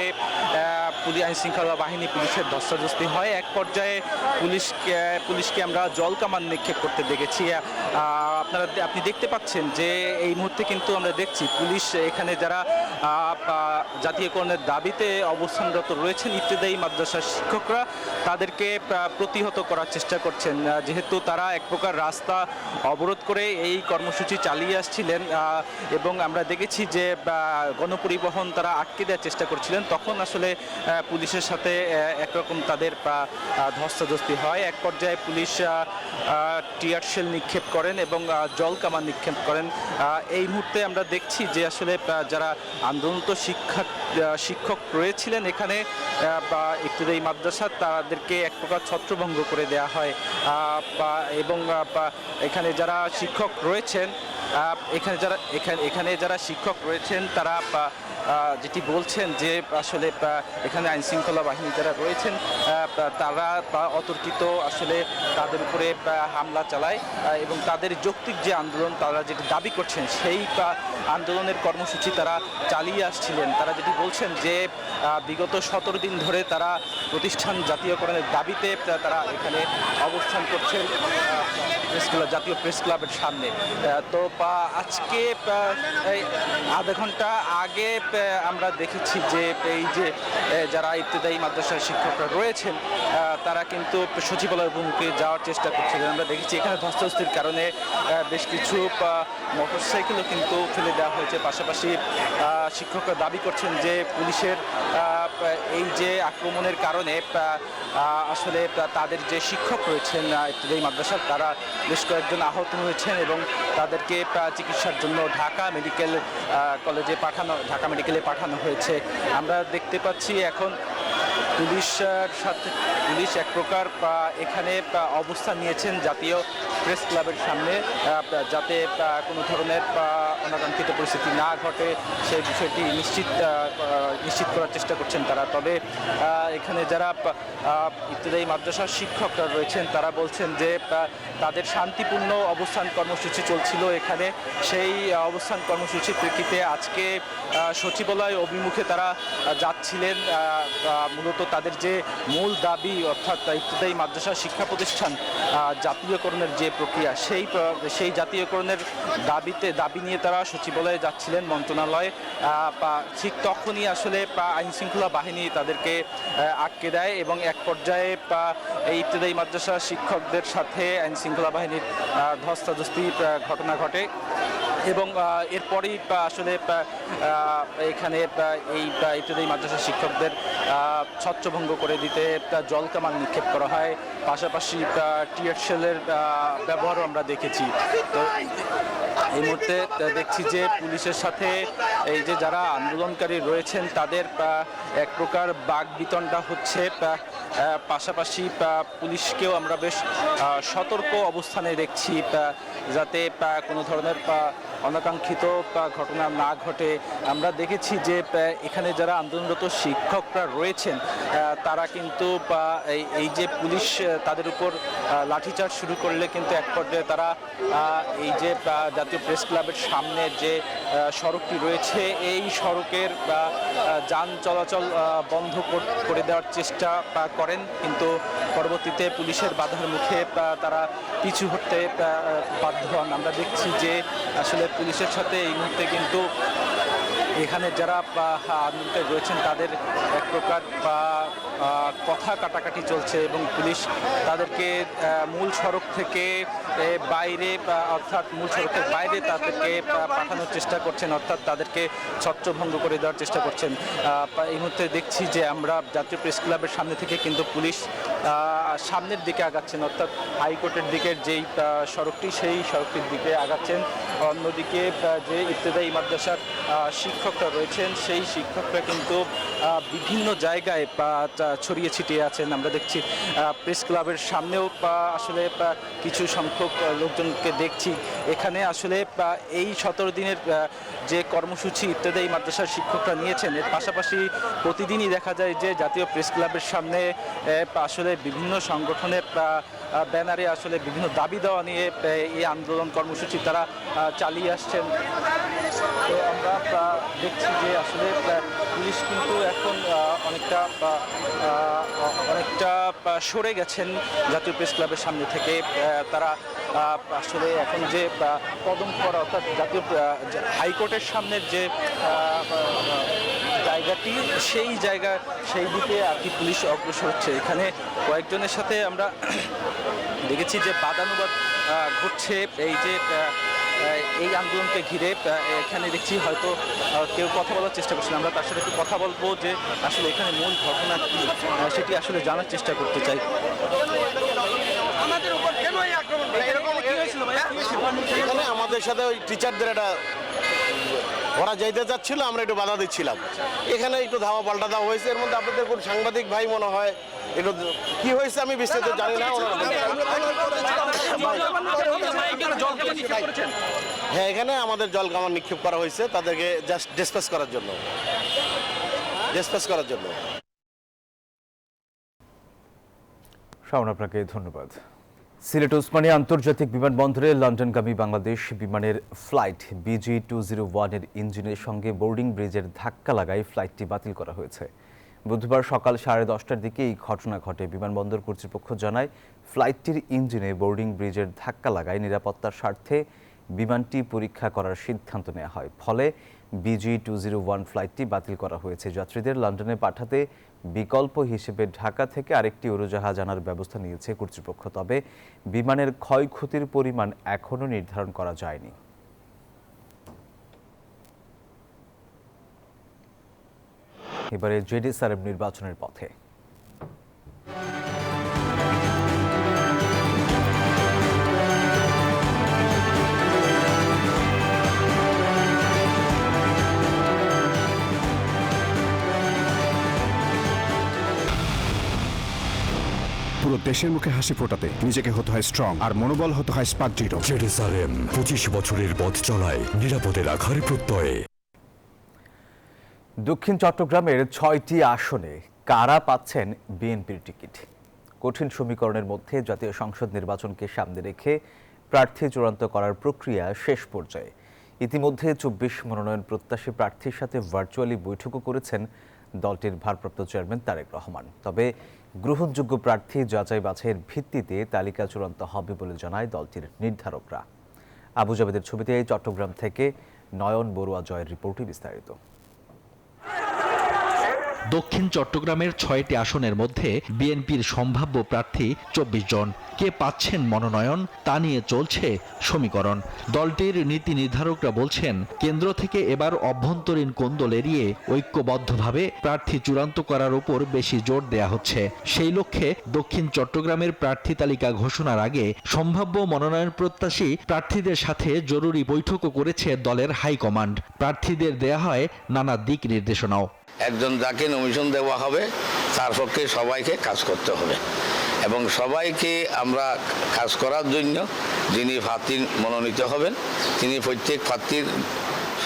আইন শৃঙ্খলা বাহিনী পুলিশের ধস্তাধস্তি হয়। এক পর্যায়ে পুলিশকে আমরা জল কামান নিক্ষেপ করতে দেখেছি। আপনি দেখতে পাচ্ছেন যে এই মুহূর্তে কিন্তু আমরা দেখছি পুলিশ এখানে যারা জাতীয়করণের দাবিতে অবস্থানরত রয়েছেন ইবতেদায়ী মাদ্রাসার শিক্ষকরা, তাদেরকে প্রতিহত করার চেষ্টা করছেন, যেহেতু তারা এক প্রকার রাস্তা অবরোধ করে এই কর্মসূচি চালিয়ে আসছিলেন এবং আমরা দেখেছি যে গণপরিবহন তারা আটকে দেওয়ার চেষ্টা করছিলেন। তখন আসলে পুলিশের সাথে একরকম তাদের ধস্তাধস্তি হয়। এক পর্যায়ে পুলিশ টিয়ার শেল নিক্ষেপ করেন এবং জল কামান নিক্ষেপ করেন। এই মুহূর্তে আমরা দেখছি যে আসলে যারা আন্দোলনরত শিক্ষক রয়েছিলেন এখানে ইবতেদায়ী মাদ্রাসা, তাদেরকে এক প্রকার ছত্রভঙ্গ করে দেওয়া হয় এবং এখানে যারা শিক্ষক রয়েছেন এখানে যারা শিক্ষক রয়েছেন তারা যেটি বলছেন যে আসলে এখানে আইন শৃঙ্খলা বাহিনী যারা রয়েছেন তারা অতর্কিত আসলে তাদের উপরে হামলা চালায় এবং তাদের যৌক্তিক যে আন্দোলন তারা যেটি দাবি করছেন সেই আন্দোলনের কর্মসূচি তারা চালিয়ে আসছিলেন। তারা যেটি বলছেন যে বিগত 17 দিন ধরে তারা প্রতিষ্ঠান জাতীয়করণের দাবিতে তারা এখানে অবস্থান করছেন জাতীয় প্রেস ক্লাবের সামনে। তো আজকে আধা ঘন্টা আগে আমরা দেখেছি যে এই যে যারা ইবতেদায়ী মাদ্রাসার শিক্ষকরা রয়েছেন তারা কিন্তু সচিবালয় অভিমুখে যাওয়ার চেষ্টা করছিলেন। আমরা দেখেছি এখানে ধস্তাধস্তির কারণে বেশ কিছু মোটরসাইকেলও কিন্তু ফেলে দেওয়া হয়েছে। পাশাপাশি শিক্ষকরা দাবি করছেন যে পুলিশের এই যে আক্রমণের কারণে আসলে তাদের যে শিক্ষক রয়েছেন ইবতেদায়ী মাদ্রাসার তারা বেশ কয়েকজন আহত হয়েছেন এবং তাদেরকে চিকিৎসার জন্য ঢাকা মেডিকেলে পাঠানো হয়েছে। আমরা দেখতে পাচ্ছি এখন পুলিশ এক প্রকার এখানে অবস্থান নিয়েছেন জাতীয় প্রেস ক্লাবের সামনে, যাতে কোনো ধরনের অনাকাঙ্ক্ষিত পরিস্থিতি না ঘটে সেই বিষয়টি নিশ্চিত করার চেষ্টা করছেন তারা। তবে এখানে যারা ইবতেদায়ী মাদ্রাসার শিক্ষকরা রয়েছেন তারা বলছেন যে তাদের শান্তিপূর্ণ অবস্থান কর্মসূচি চলছিল এখানে, সেই অবস্থান কর্মসূচির প্রেক্ষিতে আজকে সচিবালয় অভিমুখে তারা যাচ্ছিলেন। মূলত তাদের যে মূল দাবি অর্থাৎ ইবতেদায়ী মাদ্রাসা শিক্ষা প্রতিষ্ঠান জাতীয়করণের যে প্রক্রিয়া সেই জাতীয়করণের দাবি নিয়ে তারা সচিবালয়ে যাচ্ছিলেন মন্ত্রণালয়ে। ঠিক তখনই আসলে আইন শৃঙ্খলা বাহিনী তাদেরকে আটকে দেয় এবং এক পর্যায়ে এই ইবতেদায়ী মাদ্রাসা শিক্ষকদের সাথে আইন শৃঙ্খলা বাহিনীর ধস্তাধস্তির ঘটনা ঘটে এবং এরপরই আসলে এখানে এই ইবতেদায়ী মাদ্রাসা শিক্ষকদের ছত্রভঙ্গ করে দিতে জলকামান নিক্ষেপ করা হয়। পাশাপাশি টিয়ার শেলের ব্যবহারও আমরা দেখেছি। তো এই মুহূর্তে দেখছি যে পুলিশের সাথে এই যে যারা আন্দোলনকারী রয়েছেন তাদের এক প্রকার বাকবিতণ্ডা হচ্ছে। পাশাপাশি পুলিশকেও আমরা বেশ সতর্ক অবস্থানে দেখছি যাতে কোনো ধরনের অনাকাঙ্ক্ষিত ঘটনা না ঘটে। আমরা দেখেছি যে এখানে যারা আন্দোলনরত শিক্ষকরা রয়েছেন তারা কিন্তু এই যে পুলিশ তাদের উপর লাঠিচার্জ শুরু করলে কিন্তু এক পর্যায়ে তারা এই যে জাতীয় প্রেস ক্লাবের সামনে যে সড়কটি রয়েছে এই সড়কের যান চলাচল বন্ধ করে দেওয়ার চেষ্টা করেন, কিন্তু পরবর্তীতে পুলিশের বাধার মুখে তারা পিছু হটতে বাধ্য হন। আমরা দেখছি যে আসলে পুলিশের সাথে এই মুহূর্তে কিন্তু এখানে যারা আন্দোলনকারী রয়েছেন তাদের এক প্রকার কথা কাটাকাটি চলছে এবং পুলিশ তাদেরকে মূল সড়ক থেকে বাইরে অর্থাৎ মূল সড়কের বাইরে তাদেরকে পাঠানোর চেষ্টা করছেন, অর্থাৎ তাদেরকে ছত্রভঙ্গ করে দেওয়ার চেষ্টা করছেন। এই মুহূর্তে দেখছি যে আমরা জাতীয় প্রেস ক্লাবের সামনে থেকে কিন্তু পুলিশ সামনের দিকে আগাচ্ছেন, অর্থাৎ হাইকোর্টের দিকের যেই সড়কটি সেই সড়কটির দিকে আগাচ্ছেন। অন্যদিকে যে ইবতেদায়ী মাদ্রাসার শিক্ষকরা রয়েছেন সেই শিক্ষকরা কিন্তু বিভিন্ন জায়গায় ছড়িয়ে ছিটিয়ে আছেন। আমরা দেখছি প্রেস ক্লাবের সামনেও আসলে কিছু সংখ্যক লোকজনকে দেখছি। এখানে আসলে এই 17 দিনের যে কর্মসূচি ইবতেদায়ী মাদ্রাসার শিক্ষকরা নিয়েছেন এর পাশাপাশি প্রতিদিনই দেখা যায় যে জাতীয় প্রেস ক্লাবের সামনে আসলে বিভিন্ন সংগঠনের ব্যানারে আসলে বিভিন্ন দাবি দেওয়া নিয়ে এই আন্দোলন কর্মসূচি তারা চালিয়ে আসছেন। তো আমরা দেখছি যে আসলে পুলিশ কিন্তু এখন অনেকটা সরে গেছেন জাতীয় প্রেস ক্লাবের সামনে থেকে। তারা আসলে এখন যে কদম করা অর্থাৎ জাতীয় হাইকোর্টের সামনের যে জায়গাটি সেই দিকে আর কি পুলিশ অগ্রসর হচ্ছে। এখানে কয়েকজনের সাথে আমরা দেখেছি যে বাদানুবাদ ঘটছে এই আন্দোলনকে ঘিরে। এখানে দেখছি হয়তো কেউ কথা বলার চেষ্টা করছেন, আমরা তার সাথে একটু কথা বলবো যে আসলে এখানে মূল ঘটনা কি সেটি আসলে জানার চেষ্টা করতে চাই। আমাদের সাথে ওই টিচারদের একটা ওরা যেতে যাচ্ছিল, আমরা একটু বাধা দিচ্ছিলাম, এখানে একটু ধাওয়া পাল্টা দেওয়া হয়েছে। এর মধ্যে আপনাদের কোন সাংবাদিক ভাই মনে হয় একটু কি হয়েছে আমি বিস্তারিত জানি না। হ্যাঁ, এখানে আমাদের জল কামান নিক্ষেপ করা হয়েছে তাদেরকে জাস্ট ডিসপাস করার জন্য। শাওন, আপনাকে ধন্যবাদ। সিলেট ওসমানী আন্তর্জাতিক বিমানবন্দরে লন্ডনগামী বাংলাদেশ বিমানের ফ্লাইট BG201 এর ইঞ্জিনের সঙ্গে বোর্ডিং ব্রিজের ধাক্কা লাগায় ফ্লাইটটি বাতিল করা হয়েছে। বুধবার সকাল 10:30টার দিকে এই ঘটনা ঘটে। বিমানবন্দর কর্তৃপক্ষ জানায়, ফ্লাইটটির ইঞ্জিনে বোর্ডিং ব্রিজের ধাক্কা লাগায় নিরাপত্তার স্বার্থে বিমানটি পরীক্ষা করার সিদ্ধান্ত নেওয়া হয়। ফলে BG201 ফ্লাইটটি বাতিল করা হয়েছে। যাত্রীদের লন্ডনে পাঠাতে বিকল্প হিসেবে ঢাকা থেকে আরেকটি উড়োজাহাজ আনার ব্যবস্থা নিয়েছে কর্তৃপক্ষ। তবে বিমানের ক্ষয়ক্ষতির পরিমাণ এখনও নির্ধারণ করা যায়নি। এবারে জেডিএসআরএম নির্বাচনের পথে। পুরো দেশের মুখে হাসি ফোটাতে নিজেকে হতে হয় স্ট্রং, আর মনোবল হতে হয় স্পার্ক জিরো। জেডিএসআরএম 25 বছরের পথ চলায় নিরাপদে রাখার প্রত্যয়ে। দক্ষিণ চট্টগ্রামের 6টি আসনে কারা পাচ্ছেন বিএনপির টিকিট? কঠিন সমীকরণের মধ্যে জাতীয় সংসদ নির্বাচনকে সামনে রেখে প্রার্থী চূড়ান্ত করার প্রক্রিয়া শেষ পর্যায়ে। ইতিমধ্যে 24 মনোনয়ন প্রত্যাশী প্রার্থীর সাথে ভার্চুয়ালি বৈঠকও করেছেন দলটির ভারপ্রাপ্ত চেয়ারম্যান তারেক রহমান। তবে গ্রহণযোগ্য প্রার্থী যাচাই বাছাইয়ের ভিত্তিতে তালিকা চূড়ান্ত হবে বলে জানায় দলটির নির্ধারকরা। আবু জাবেদের ছবিতে চট্টগ্রাম থেকে নয়ন বড়ুয়া জয়ের রিপোর্টে বিস্তারিত। দক্ষিণ চট্টগ্রামের 6টি আসনের মধ্যে বিএনপির সম্ভাব্য প্রার্থী 24 জন। কে পাচ্ছেন মনোনয়ন তা নিয়ে চলছে সমীকরণ। দলটির নীতি নির্ধারকরা বলছেন, কেন্দ্র থেকে এবার অভ্যন্তরীণ কোন্দল এড়িয়ে ঐক্যবদ্ধভাবে প্রার্থী চূড়ান্ত করার উপর বেশি জোর দেয়া হচ্ছে। সেই লক্ষ্যে দক্ষিণ চট্টগ্রামের প্রার্থী তালিকা ঘোষণার আগে সম্ভাব্য মনোনয়ন প্রত্যাশী প্রার্থীদের সাথে জরুরি বৈঠকও করেছে দলের হাইকমান্ড। প্রার্থীদের দেয়া হয় নানা দিক নির্দেশনাও। একজন যাকে নমিশন দেওয়া হবে তার পক্ষে সবাইকে কাজ করতে হবে এবং সবাইকে আমরা কাজ করার জন্য যিনি প্রার্থী মনোনীত হবেন তিনি প্রত্যেক প্রার্থীর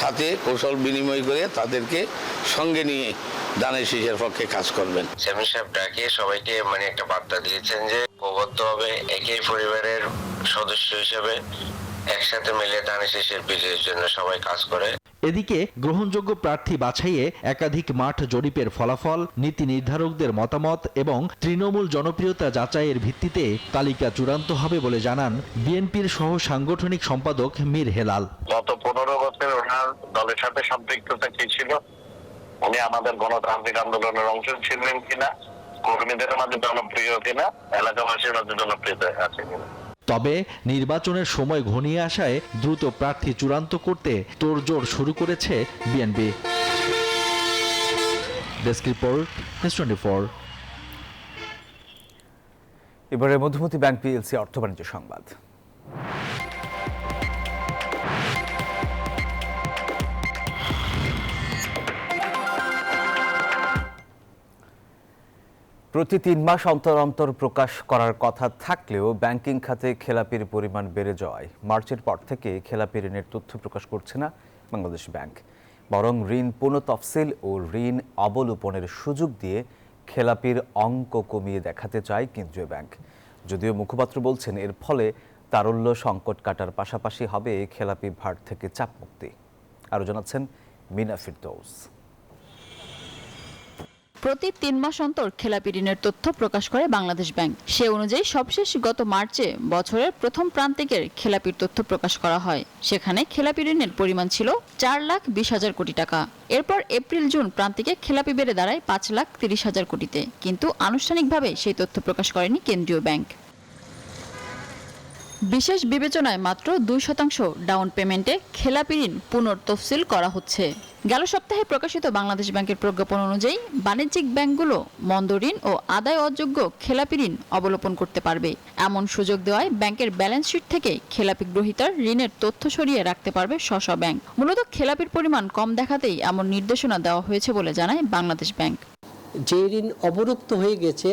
সাথে কৌশল বিনিময় করে তাদেরকে সঙ্গে নিয়ে দানের শীষের পক্ষে কাজ করবেন। চেয়ারম্যান সাহেব ডাকে সবাইকে একটা বার্তা দিয়েছেন যে ঐক্যবদ্ধভাবে একই পরিবারের সদস্য হিসেবে একসাথে মিলে দানের শীষের বিজয়ের জন্য সবাই কাজ করে। এদিকে গ্রহণযোগ্য প্রার্থী বাছাইয়ে একাধিক মাঠ জরিপের ফলাফল, নীতি নির্ধারকদের মতামত এবং তৃণমূল জনপ্রিয়তা যাচাইয়ের ভিত্তিতে তালিকা চূড়ান্ত হবে বলে জানান বিএনপির সহ সাংগঠনিক সম্পাদক মীর হেলাল। গত 15 বছর ওনার দলের সাথে সম্পৃক্ততা কি ছিল, উনি আমাদের গণতান্ত্রিক আন্দোলনের অংশ ছিলেন কিনা, কর্মীদের মাঝে জনপ্রিয় কিনা, এলাকাবাসীর মাঝে জনপ্রিয়তা আছে কিনা। তবে নির্বাচনের সময় ঘনিয়ে আসায় দ্রুত প্রার্থী চূড়ান্ত করতে তোড়জোড় শুরু করেছে বিএনপি। Desk report, news 24। এবারে মধুমতি ব্যাংক পিএলসি অর্থ বাণিজ্য সংবাদ। প্রতি 3 মাস অন্তর অন্তর প্রকাশ করার কথা থাকলেও ব্যাংকিং খাতে খেলাপির পরিমাণ বেড়ে যাওয়ায় মার্চের পর থেকে খেলাপি ঋণের তথ্য প্রকাশ করছে না বাংলাদেশ ব্যাংক। বরং ঋণ পুনঃতফসিল ও ঋণ অবলোপনের সুযোগ দিয়ে খেলাপির অঙ্ক কমিয়ে দেখাতে চায় কেন্দ্রীয় ব্যাংক। যদিও মুখপাত্র বলছেন, এর ফলে তারল্য সংকট কাটার পাশাপাশি হবে খেলাপি ভার থেকে চাপ মুক্তি। আরও জানাচ্ছেন মিনা ফিরদৌস। প্রতি 3 মাস অন্তর খেলাপি ঋণের তথ্য প্রকাশ করে বাংলাদেশ ব্যাংক। সে অনুযায়ী সবশেষ গত মার্চে বছরের প্রথম প্রান্তিকের খেলাপির তথ্য প্রকাশ করা হয়। সেখানে খেলাপি ঋণের পরিমাণ ছিল 4,20,000 কোটি টাকা। এরপর এপ্রিল জুন প্রান্তিকে খেলাপি বেড়ে দাঁড়ায় 5,30,000 কোটিতে, কিন্তু আনুষ্ঠানিকভাবে সেই তথ্য প্রকাশ করেনি কেন্দ্রীয় ব্যাংক। বিশেষ বিবেচনায় মাত্র 2% ডাউন পেমেন্টে খেলাপি ঋণ পুনর্তফসিল করা হচ্ছে। গেল সপ্তাহে প্রকাশিত বাংলাদেশ ব্যাংকের প্রজ্ঞাপন অনুযায়ী বাণিজ্যিক ব্যাংকগুলো মন্দ ঋণ ও আদায় অযোগ্য খেলাপি ঋণ অবলোপন করতে পারবে। এমন সুযোগ দেওয়ায় ব্যাংকের ব্যালেন্স শিট থেকে খেলাপি গ্রহীতার ঋণের তথ্য সরিয়ে রাখতে পারবে স্ব ব্যাংক। মূলত খেলাপির পরিমাণ কম দেখাতেই এমন নির্দেশনা দেওয়া হয়েছে বলে জানায় বাংলাদেশ ব্যাংক। যে ঋণ অবলুপ্ত হয়ে গেছে,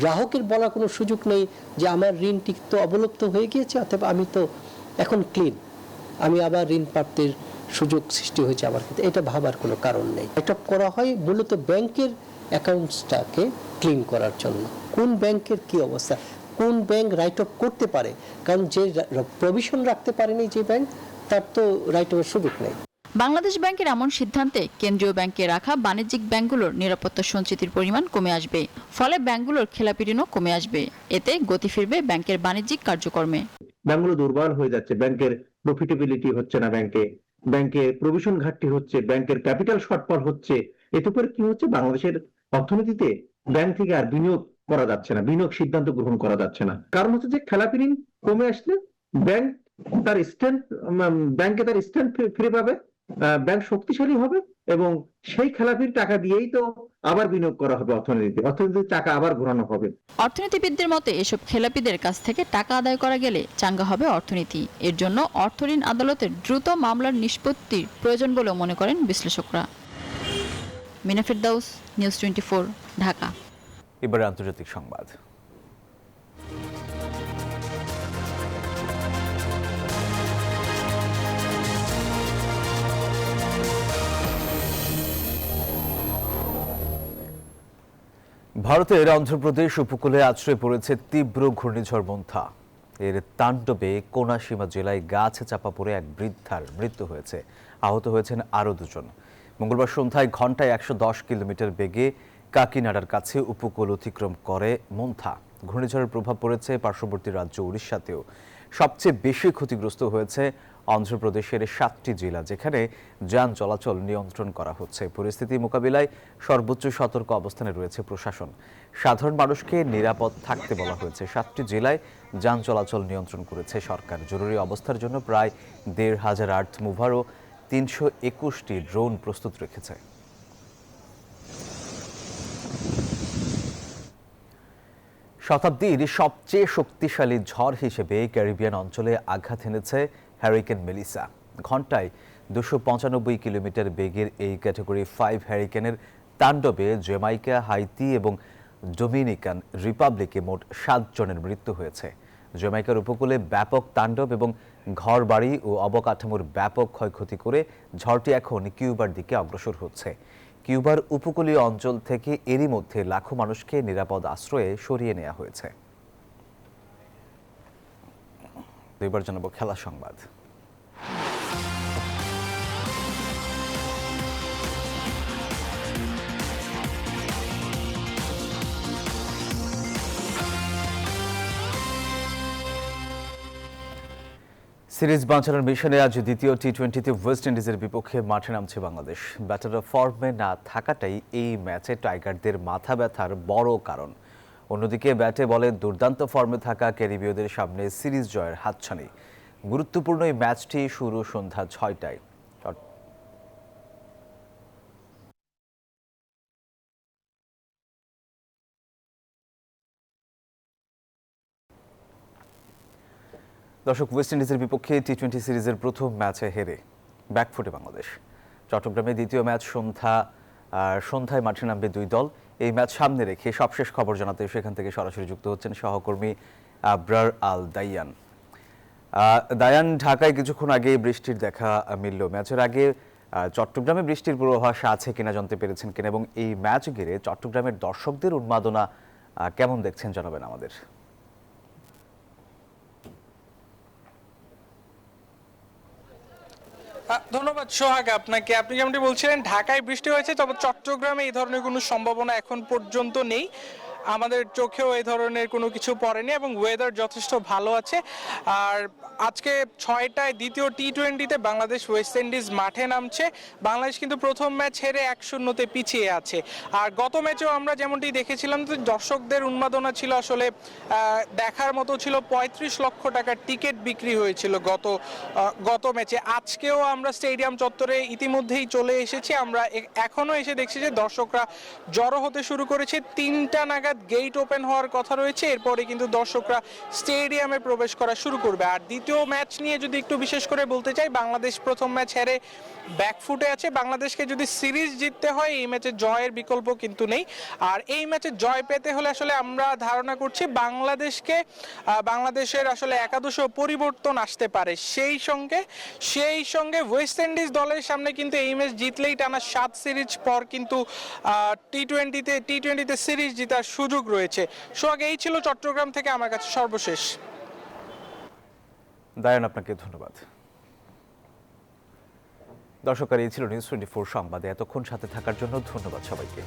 গ্রাহকের বলার কোনো সুযোগ নেই যে আমার ঋণটি তো অবলুপ্ত হয়ে গিয়েছে, অথবা আমি তো এখন ক্লিন, আমি আবার ঋণ প্রাপ্তির সুযোগ সৃষ্টি হয়েছে আমার ক্ষেত্রে, এটা ভাবার কোনো কারণ নেই। এটা করা হয় মূলত ব্যাংকের অ্যাকাউন্টসটাকে ক্লিন করার জন্য। কোন ব্যাংকের কি অবস্থা, কোন ব্যাংক রাইট অফ করতে পারে, কারণ যে প্রভিশন রাখতে পারেনি যে ব্যাংক, তার তো রাইট অফের সুযোগ নেই। বাংলাদেশ ব্যাংকের এমন সিদ্ধান্তে কেন্দ্রীয় ব্যাংকে রাখা বাণিজ্যিক ব্যাংকগুলোর নিরাপত্তা সঞ্চিতির পরিমাণ কমে আসবে, ফলে ব্যাংকগুলোর খেলাপি ঋণও কমে আসবে। এতে গতি ফিরবে ব্যাংকের বাণিজ্যিক কার্যক্রমে। ব্যাংকগুলো দুর্বল হয়ে যাচ্ছে, ব্যাংকের প্রফিটেবিলিটি হচ্ছে না, ব্যাংকে প্রভিশন ঘাটতি হচ্ছে, ব্যাংকের ক্যাপিটাল শর্টফল হচ্ছে। এতে করে কি হচ্ছে, বাংলাদেশের অর্থনীতিতে ব্যাংক থেকে আর বিনিয়োগ করা যাচ্ছে না, বিনিয়োগ সিদ্ধান্ত গ্রহণ করা যাচ্ছে না। কারণ হচ্ছে যে খেলাপি ঋণ কমে আসলে ব্যাংকে তার স্ট্রেংথ ফিরে পাবে, ব্যাংক শক্তিশালী হবে এবং সেই খেলাপির টাকা দিয়েই তো আবার বিনিয়োগ করা হবে অর্থনীতিতে টাকা আবার ঘোরানো হবে। অর্থনীতিবিদদের মতে এসব খেলাপিদের কাছ থেকে টাকা আদায় করা গেলে চাঙ্গা হবে অর্থনীতি। এর জন্য অর্থঋণ আদালতের দ্রুত মামলার নিষ্পত্তির প্রয়োজন বলেও মনে করেন বিশ্লেষকরা। মিনা ফেরদাউস, নিউজ 24, ঢাকা। এবারে আন্তর্জাতিক সংবাদ। ভারতের অন্ধ্রপ্রদেশ উপকূলে আছড়ে পড়েছে তীব্র ঘূর্ণিঝড় মোন্থা। এর তাণ্ডবে কোনাসীমা জেলায় গাছে চাপা পড়ে এক বৃদ্ধার মৃত্যু হয়েছে, আহত হয়েছেন আরও দুজন। মঙ্গলবার সন্ধ্যায় ঘন্টায় 110 কিলোমিটার বেগে কাকিনাডার কাছে উপকূল অতিক্রম করে মোন্থা। ঘূর্ণিঝড়ের প্রভাব পড়েছে পার্শ্ববর্তী রাজ্য উড়িষ্যাতেও। সবচেয়ে বেশি ক্ষতিগ্রস্ত হয়েছে অন্ধ্রপ্রদেশের 7টি জেলা, যেখানে যান চলাচল নিয়ন্ত্রণ করা হচ্ছে। পরিস্থিতি মোকাবিলায় সর্বোচ্চ সতর্ক অবস্থানে রয়েছে প্রশাসন। সাধারণ মানুষকে নিরাপদ থাকতে বলা হয়েছে। 7টি জেলায় যান চলাচল নিয়ন্ত্রণ করেছে সরকার। জরুরি অবস্থার জন্য প্রায় 1,500 আর্থ মুভার ও 321টি ড্রোন প্রস্তুত রেখেছে। শতাব্দীর সবচেয়ে শক্তিশালী ঝড় হিসেবে ক্যারিবিয়ান অঞ্চলে আঘাত এনেছে হ্যারিকেন মেলিসা। ঘন্টায় 295 কিলোমিটার বেগের এই ক্যাটাগরি 5 হ্যারিকেনের তাণ্ডবে জ্যামাইকা, হাইতি এবং ডোমিনিকান রিপাবলিকে মোট 7 জনের মৃত্যু হয়েছে। জ্যামাইকার উপকূলে ব্যাপক তাণ্ডব এবং ঘরবাড়ি ও অবকাঠামোর ব্যাপক ক্ষয়ক্ষতি করে ঝড়টি এখন কিউবার দিকে অগ্রসর হচ্ছে। কিউবার উপকূলীয় অঞ্চল থেকে এরই মধ্যে লাখো মানুষকে নিরাপদ আশ্রয়ে সরিয়ে নেওয়া হয়েছে। এবার জানাবো খেলা সংবাদ। সিরিজ বাঁচানোর মিশনে আজ দ্বিতীয় টি-20তে ওয়েস্ট ইন্ডিজের বিপক্ষে মাঠে নামছে বাংলাদেশ। ব্যাটাররা ফর্মে না থাকাটাই এই ম্যাচে টাইগারদের মাথা ব্যথার বড় কারণ। অন্যদিকে ব্যাটে বলে দুর্দান্ত ফর্মে থাকা ক্যারিবীয়দের সামনে সিরিজ জয়ের হাতছানি। গুরুত্বপূর্ণ এই ম্যাচটি শুরু সন্ধ্যা 6টায়। দর্শক, ওয়েস্ট ইন্ডিজের বিপক্ষে টি-20 সিরিজের প্রথম ম্যাচে হেরে ব্যাকফুটে বাংলাদেশ। চট্টগ্রামে দ্বিতীয় ম্যাচ সন্ধ্যায় মাঠে নামবে দুই দল। এই ম্যাচ সামনে রেখে সবশেষ খবর জানাতে সেখান থেকে সরাসরি যুক্ত হচ্ছেন সহকর্মী আবরার আল দাইয়ান। দায়ান, ঢাকায় কিছুক্ষণ আগে বৃষ্টির দেখা মিলল। ম্যাচের আগে চট্টগ্রামে বৃষ্টির পূর্বাভাস আছে কিনা জানতে পেরেছেন কিনা, এবং এই ম্যাচ ঘিরে চট্টগ্রামের দর্শকদের উন্মাদনা কেমন দেখছেন জানাবেন আমাদের। ধন্যবাদ সোহাগ আপনাকে। আপনি যেমনটি বলছিলেন, ঢাকায় বৃষ্টি হয়েছে, তবে চট্টগ্রামে এই ধরনের কোনো সম্ভাবনা এখন পর্যন্ত নেই। আমাদের চোখেও এই ধরনের কোনো কিছু পড়েনি এবং ওয়েদার যথেষ্ট ভালো আছে। আর আজকে 6টায় দ্বিতীয় টি-20তে বাংলাদেশ ওয়েস্ট ইন্ডিজ মাঠে নামছে। বাংলাদেশ কিন্তু প্রথম ম্যাচ হেরে 1-0 পিছিয়ে আছে। আর গত ম্যাচেও আমরা যেমনটি দেখেছিলাম, তো দর্শকদের উন্মাদনা ছিল আসলে দেখার মতো ছিল। 35 লক্ষ টাকার টিকিট বিক্রি হয়েছিল গত ম্যাচে। আজকেও আমরা স্টেডিয়াম চত্বরে ইতিমধ্যেই চলে এসেছি। আমরা এখনো এসে দেখছি যে দর্শকরা জড়ো হতে শুরু করেছে। 3টা নাগাদ গেট ওপেন হওয়ার কথা রয়েছে, এরপরে কিন্তু দর্শকরা স্টেডিয়ামে প্রবেশ করা শুরু করবে। আর দ্বিতীয় ম্যাচ নিয়ে যদি একটু বিশেষ করে বলতে চাই, বাংলাদেশ প্রথম ম্যাচ হেরে ব্যাকফুটে আছে। বাংলাদেশকে যদি সিরিজ জিততে হয় এই ম্যাচে জয়ের বিকল্প কিন্তু নেই। আর এই ম্যাচে জয় পেতে হলে আসলে আমরা ধারণা করছি বাংলাদেশের আসলে একাদশে পরিবর্তন আসতে পারে। সেই সঙ্গে ওয়েস্ট ইন্ডিজ দলের সামনে কিন্তু এই ম্যাচ জিতলেই টানা 7 সিরিজ পর কিন্তু টি-20তে সিরিজ জেতার সুযোগ রয়েছে। সোহাগ, এই ছিল চট্টগ্রাম থেকে আমার কাছে সর্বশেষ। দায়ান, আপনাকে ধন্যবাদ। দর্শক, এই ছিল নিউজ 24 সংবাদে এতক্ষণ সাথে থাকার জন্য ধন্যবাদ সবাইকে।